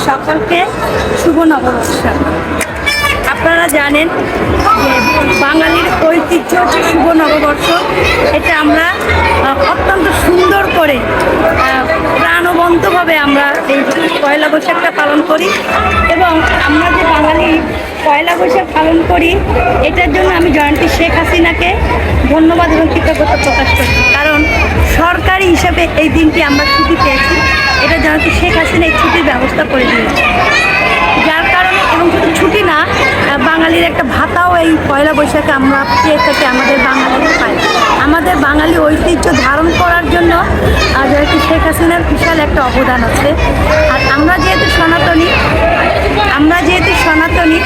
সকলকে শুভ নববর্ষ। আপনারা জানেন যে বাঙালির ঐতিহ্য হচ্ছে শুভ নববর্ষ। এটা আমরা অত্যন্ত সুন্দর করে প্রাণবন্তভাবে আমরা এই পয়লা বৈশাখটা পালন করি। এবং আমরা যে বাঙালি পয়লা বৈশাখ পালন করি, এটার জন্য আমি জয়ন্তী শেখ হাসিনাকে ধন্যবাদ এবং কৃতজ্ঞতা প্রকাশ করছি। কারণ সরকারি হিসাবে এই দিনটি আমরা ছুটি পেয়েছি, এটা জয়ন্তী শেখ হাসিনা এই ছুটির ব্যবস্থা করে দিয়েছে। যার কারণে এবং শুধু ছুটি না, বাঙালির একটা ভাতাও এই পয়লা বৈশাখে আমরা পেয়ে থাকি, আমাদের বাঙালিরা পাই। আমাদের বাঙালি ঐতিহ্য ধারণ করার জন্য জয়ন্তী শেখ হাসিনার বিশাল একটা অবদান আছে। আর আমরা যেহেতু সনাতনী,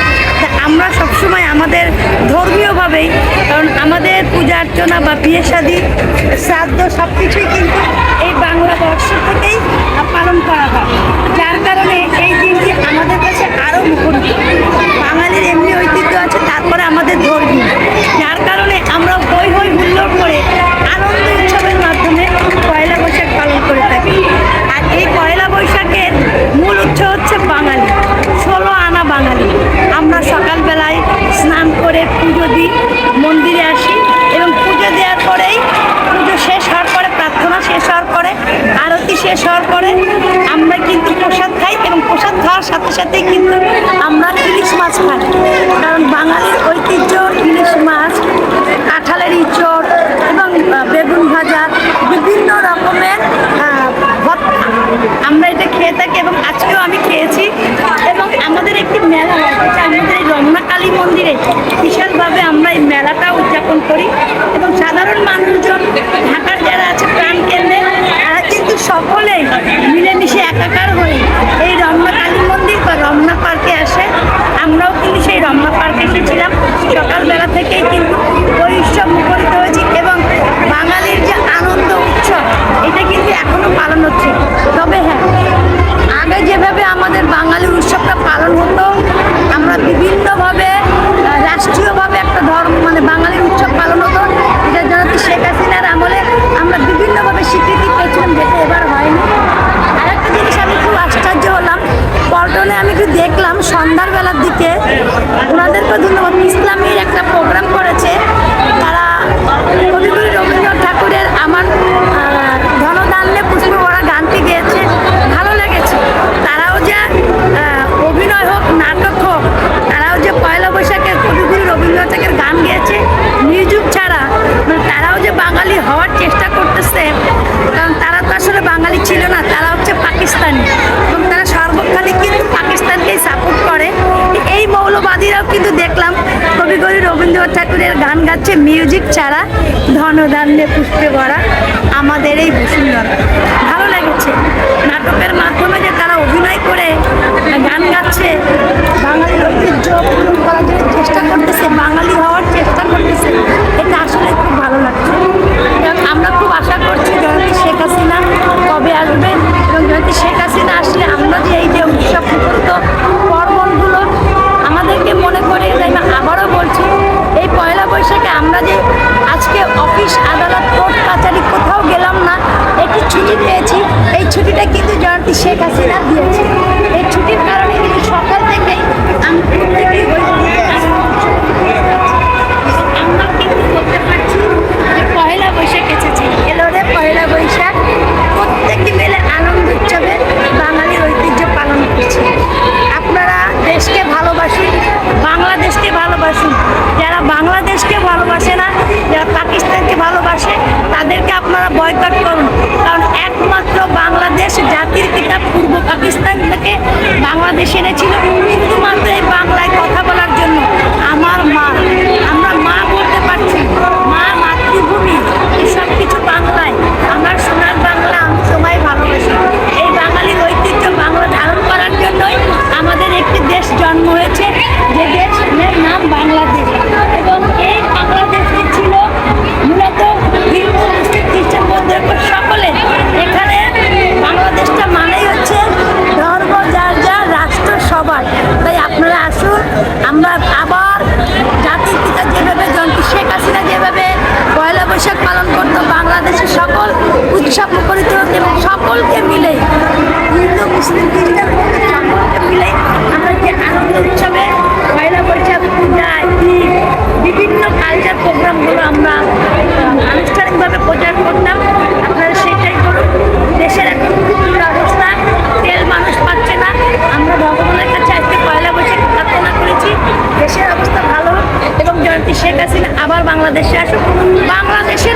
আমরা সবসময় আমাদের ধর্মীয়ভাবেই, কারণ আমাদের পূজা অর্চনা বা বিয়ে শাদী শ্রাদ্ধ সব কিছুই কিন্তু এই বাংলা বর্ষ থেকেই পালন করা হয়। যার কারণে এই দিনটি আমাদের কাছে আরও মুখরিত। বাঙালির এমনি ঐতিহ্য আছে, তারপরে আমাদের ধর্মীয়, যার কারণে আমরা হই হই হুল্লোড় করে আনন্দ উৎসবের মাধ্যমে পয়লা বৈশাখ পালন করে থাকি। আর এই পয়লা বৈশাখের মূল উৎসব হচ্ছে বাঙালি, 16 আনা বাঙালি। আমরা সকালবেলায় স্নান করে পুজো দিই, মন্দিরে আসি এবং পুজো দেওয়ার পরেই পুজো শেষ হওয়ার পরে, প্রার্থনা শেষ হওয়ার পরে, আরতি শেষ হওয়ার পরে আমরা কিন্তু প্রসাদ খাই এবং প্রসাদ খাওয়ার সাথে সাথেই কিন্তু আমরা ইলিশ মাছ খাই। কারণ বাঙালির ঐতিহ্য ইলিশ মাছ, কাঁঠালের ইঁচড় এবং বেগুন ভাজা, বিভিন্ন রকমের ভর্তা, আমরা এটা খেয়ে থাকি এবং আজকেও আমি খেয়েছি। এবং আমাদের একটি মেলা হয়, আমাদের এই রমনা কালী মন্দিরে বিশালভাবে আমরা এই মেলাটা উদযাপন করি। এবং সাধারণ মানুষজন, ঢাকার যারা আছে প্রাণ কেন্দ্রে, তারা কিন্তু সকলেই মিলেমিশে একাকার হয়ে এই রমনা কালী মন্দির বা রমনা পার্কে আসে। আমরাও কিন্তু সেই রমনা পার্কে এসেছিলাম, সকালবেলা থেকেই কিন্তু ওই উৎসব মুখরিত হয়েছি। এবং বাঙালির যে আনন্দ উৎসব, এটা কিন্তু এখনও পালন হচ্ছে। তবে হ্যাঁ, আগে যেভাবে আমাদের বাঙালি উৎসবটা পালন হতো, আমরা বিভিন্নভাবে রাষ্ট্রীয়ভাবে একটা বাঙালির উৎসব পালন হতো, এটা জয়ন্তী শেখ হাসিনার আমলে আমরা বিভিন্নভাবে স্বীকৃতি পেয়েছিলাম, যেটা এবার হয়নি। আরেকটা জিনিস আমি খুব আশ্চর্য হলাম, পল্টনে আমি একটু দেখলাম সন্ধ্যার বেলার দিকে, ওনাদেরকে ধন্যবাদ, ইসলামীর একটা প্রোগ্রাম করেছে। তারা কবিগুরু রবীন্দ্রনাথ ঠাকুরের আমার ধনধান্যে পুষ্প ভরা গানটি গেয়েছে, ভালো লেগেছে। তারাও যে অভিনয় হোক, নাটক হোক, তারাও যে পয়লা বৈশাখে কবিগুরু রবীন্দ্রনাথের গান গেয়েছে মিউজিক ছাড়া, তারাও যে বাঙালি হওয়ার চেষ্টা করতেছে। কারণ তারা তো আসলে বাঙালি ছিল না, তারা হচ্ছে পাকিস্তানি, এবং তারা সর্বক্ষণে কিন্তু পাকিস্তানকেই সাপোর্ট করে। এই মৌলবাদীরাও কিন্তু দেখলাম কবিগুরু রবীন্দ্রনাথ ঠাকুরের গান গাচ্ছে মিউজিক ছাড়া, ধনধান্যে পুষ্পে ভরা আমাদের এই বসুন্ধরা। ভালো লেগেছে নাটকের মাধ্যমে যে তারা অভিনয় করে গান গাচ্ছে, বাঙালির ঐতিহ্য পূরণ করার জন্য চেষ্টা করতেছে, বাঙালি হওয়ার চেষ্টা করতেছে। এটা আসলে খুব ভালো লাগছে। আমরা খুব আশা করছি জয়ন্তী শেখ হাসিনা কবে আসবে, এবং জয়ন্তী শেখ হাসিনা আসলে আমরা যে এই যে উৎসব মুখরিত পার্বণগুলো আমাদেরকে মনে করে দেয়। আবারও বলছি, এই পয়লা বৈশাখে আমরা যে আজকে অফিস আদালত কোর্ট কাছারি কোথাও গেলাম না, একটি ছুটি পেয়েছি। এই ছুটিটা কিন্তু জয়ন্তী শেখ হাসিনা দিয়েছে। এই ছুটির কারণে কিন্তু সকাল থেকেই আমি প্রত্যেকেই আমরা কিন্তু বলতে পারছি যে পয়লা বৈশাখ এসেছে, এলো রে পয়লা বৈশাখ। প্রত্যেকে মিলে আনন্দ উৎসবে বাঙালির ঐতিহ্য পালন করছে। আপনারা দেশকে ভালোবাসুন, বাংলাদেশকে ভালোবাসুন। যারা বাংলাদেশকে ভালোবাসে না, যারা পাকিস্তানকে ভালোবাসে, তাদেরকে আপনারা বয়কট করুন। কারণ একমাত্র বাংলাদেশ জাতির পিতা পূর্ব পাকিস্তান থেকে বাংলাদেশ এনেছিল শুধুমাত্র এই বাংলায় কথা বলার জন্য। আমার মা, আমরা মা বলতে পারছি, মা, মাতৃভূমি, সব কিছু বাংলায়। আমার সোনার বাংলা আমি সবাই ভালোবাসি। এই বাঙালির ঐতিহ্য বাংলা ধারণ করার জন্যই আমাদের একটি দেশ জন্ম হয়েছে, যে দেশের নাম বাংলাদেশ। এবং এই বাংলাদেশটি ছিল মূলত হিন্দু, মুসলিম, খ্রিস্টান, বৌদ্ধ সকলে। এখানে বাংলাদেশটা মানেই হচ্ছে ধর্ম যার যার, রাষ্ট্র সবার। তাই আপনারা আসুন, আমরা আবার জাতির পিতা যেভাবে জয়ন্তী শেখ হাসিনা যেভাবে পয়লা বৈশাখ পালন করতো, বাংলাদেশের সকল উৎসব মুখরিত এবং সকলকে মিলে, হিন্দু, মুসলিম, খ্রিস্টান সকলকে কালচার প্রোগ্রামগুলো আমরা আনুষ্ঠানিকভাবে প্রচার করতাম। আপনারা সেটাই করুন। দেশের এখন খুবই অবস্থা, তেল মানুষ পাচ্ছে না। আমরা ভগবানের কাছে আজকে পয়লা বৈশাখ প্রার্থনা করেছি দেশের অবস্থা ভালো হোক এবং জয়ন্তী শেখ হাসিনা আবার বাংলাদেশে আসুক। বাংলাদেশের